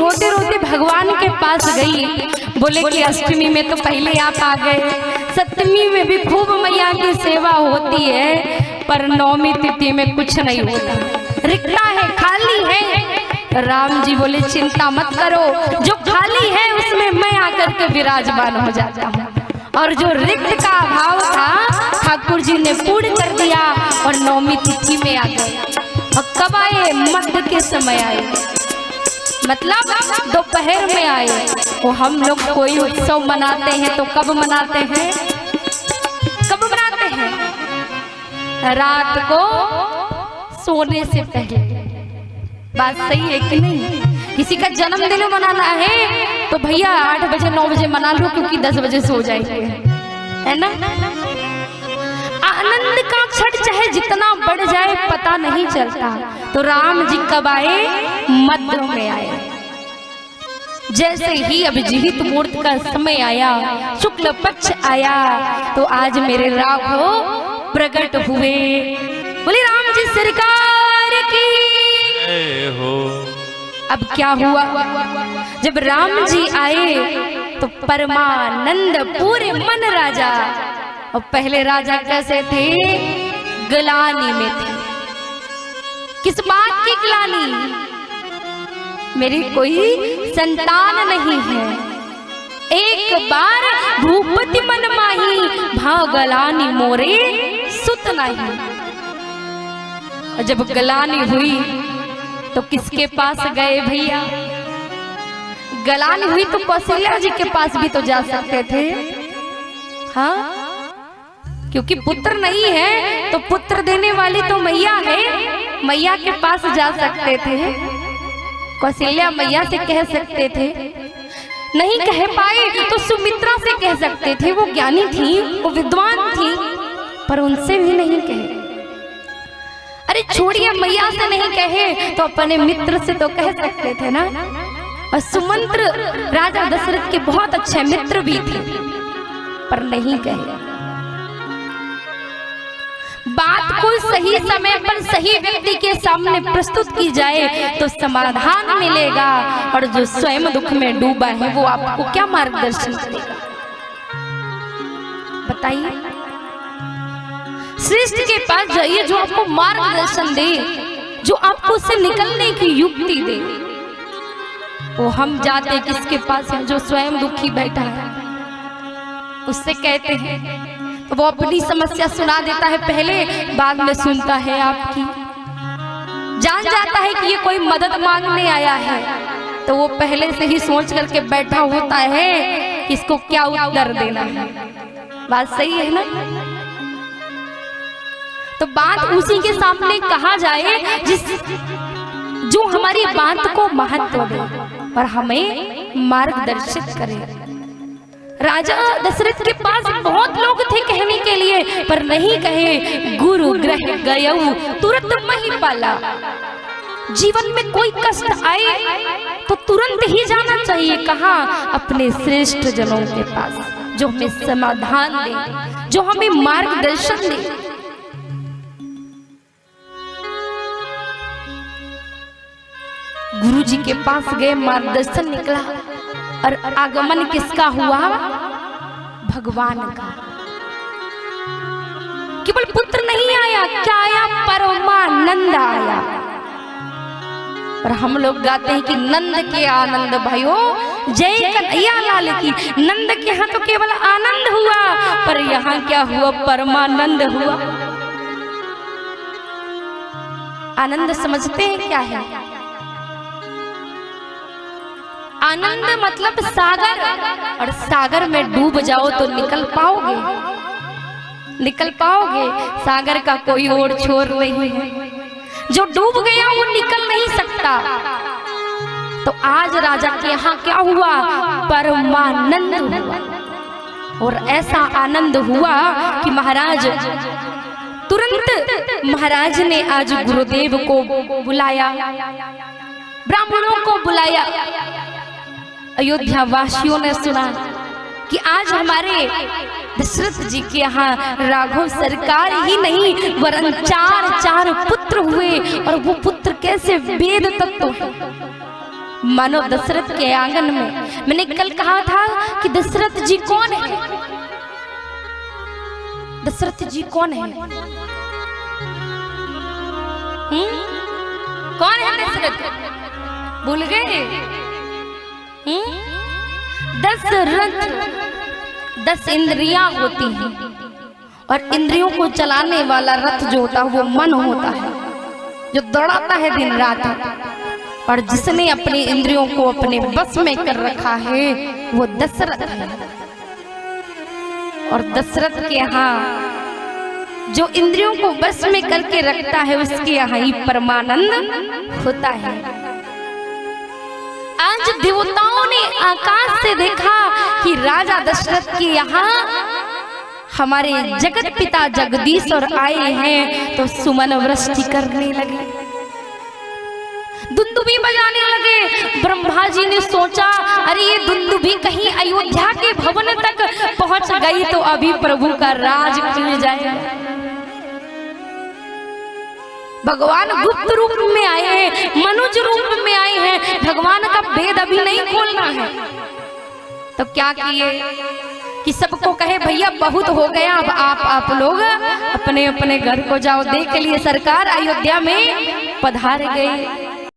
रोते रोते भगवान के पास गई, बोले कि अष्टमी में तो पहले आप आ गए, सप्तमी में भी खूब मैया की सेवा होती है, पर नौमी तिथि में कुछ नहीं होता, रिक्ता है, खाली है। राम जी बोले चिंता मत करो, जो खाली है उसमें मैं आकर के विराजमान हो जाता हूँ। और जो रिक्त का अभाव था ठाकुर जी ने पूर्ण कर दिया और नौमी तिथि में आ गए। और कब आए? मध्य के समय आए, मतलब दोपहर में आए। वो हम लोग कोई उत्सव मनाते हैं तो कब मनाते हैं? कब मनाते हैं? रात को सोने से पहले। बात सही है कि नहीं? किसी का जन्मदिन मनाना है तो भैया 8 बजे 9 बजे मना लो, क्योंकि 10 बजे सो जाएंगे, है ना। आनंद का क्षण चाहे जितना बढ़ जाए पता नहीं चलता। तो राम जी कब आए? मध्य में आए। जैसे ही अभिजीत मुहूर्त का समय आया, शुक्ल पक्ष आया, तो आज मेरे राघव प्रकट हुए। बोले राम जी सरकार की हो। अब क्या हुआ? जब राम जी आए तो परमानंद पूरे मन राजा। और पहले राजा कैसे थे? ग्लानि में थे। किस बात की ग्लानि? मेरी कोई संतान नहीं है। एक बार भूपति मन माही, भाव ग्लानि मोरे सुत नहीं। और जब ग्लानि हुई तो किसके पास गए भैया? ग्लानि हुई तो कौशल्या जी के पास भी तो जा सकते थे, हाँ, क्योंकि पुत्र नहीं है तो पुत्र देने वाली तो मैया है, मैया के पास जा सकते थे। कौशल्या मैया से कह सकते थे, नहीं कह पाए तो सुमित्रा से कह सकते थे, वो ज्ञानी थी, वो विद्वान थी, पर उनसे भी नहीं कहे। अरे छोड़िए, मैया से नहीं कहे तो अपने मित्र से तो कह सकते थे ना। और सुमंत्र राजा दशरथ के बहुत अच्छे मित्र भी थे, पर नहीं कहे। बात को सही समय पर सही व्यक्ति के सामने प्रस्तुत की जाए तो समाधान मिलेगा, और जो स्वयं दुख में डूबा है वो आपको क्या मार्गदर्शन करेगा? बताइए। श्रेष्ठ के पास जाइए जो आपको मार्गदर्शन दे, जो आपको उससे निकलने की युक्ति दे। वो हम जाते किसके पास है? जो स्वयं दुखी बैठा है, उससे कहते हैं तो वो अपनी समस्या सुना देता है पहले, बाद में सुनता है आपकी। जान जाता है कि ये कोई मदद मांगने आया है, तो वो पहले से ही सोच करके बैठा होता है कि इसको क्या उत्तर देना है। बात सही है ना? तो बात उसी के सामने कहा जाए जो हमारी बात को महत्व दे और हमें मार्गदर्शित करे। राजा दशरथ के पास बहुत लोग थे कहने के लिए, पर नहीं कहे। गुरु ग्रह गयऊ तुरंत महिपाला। जीवन में कोई कष्ट आए तो तुरंत ही जाना चाहिए। कहाँ? अपने श्रेष्ठ जनों के पास, जो हमें समाधान दे, जो हमें मार्गदर्शन दे। गुरु जी के पास गए, मार्गदर्शन निकला, और आगमन किसका हुआ? भगवान का। केवल पुत्र नहीं आया, क्या आया? परमानंद आया। और हम लोग गाते हैं कि नंद के आनंद भयो जय कन्हैया लाल की। नंद के यहाँ तो केवल आनंद हुआ, पर यहाँ क्या हुआ? परमानंद हुआ। आनंद समझते हैं क्या है? आनंद मतलब सागर, और सागर में डूब जाओ तो निकल पाओगे? निकल पाओगे? सागर का कोई और छोर नहीं है। जो डूब गया वो निकल नहीं सकता। तो आज राजा के यहाँ क्या हुआ? परमानंद हुआ। और ऐसा आनंद हुआ कि महाराज तुरंत महाराज ने आज गुरुदेव को बुलाया, ब्राह्मणों को बुलाया। अयोध्या वासियों ने सुना कि आज हमारे दशरथ जी के यहाँ राघव सरकार ही नहीं वरन 4 पुत्र हुए, और वो पुत्र कैसे? वेद तत्व है। मानो दशरथ के आंगन में। मैंने कल कहा था कि दशरथ जी कौन है? दशरथ जी कौन है? कौन है दशरथ? भूल गए? दशरथ 10 इंद्रियां होती हैं और इंद्रियों को चलाने वाला रथ जो होता है वो मन होता है, जो दौड़ाता है दिन रात। और जिसने अपनी इंद्रियों को अपने बस में कर रखा है वो दशरथ है। और दशरथ के यहाँ जो इंद्रियों को बस में करके रखता है उसके यहाँ ही परमानंद होता है। आज देवताओं ने आकाश से देखा कि राजा दशरथ के यहाँ हमारे जगत पिता जगदीश्वर आए हैं, तो सुमन वृष्टि करने लगे, दुंदुभी बजाने लगे। ब्रह्मा जी ने सोचा अरे ये दुंदुभी कहीं अयोध्या के भवन तक पहुंच गई तो अभी प्रभु का राज खुल जाएगा। भगवान गुप्त रूप में आए हैं, मनुष्य रूप में आए हैं, भगवान का भेद अभी नहीं खोलना है। तो क्या किए कि सबको कहे भैया बहुत हो गया, अब आप लोग अपने अपने घर को जाओ। देख लिए सरकार अयोध्या में पधार गए।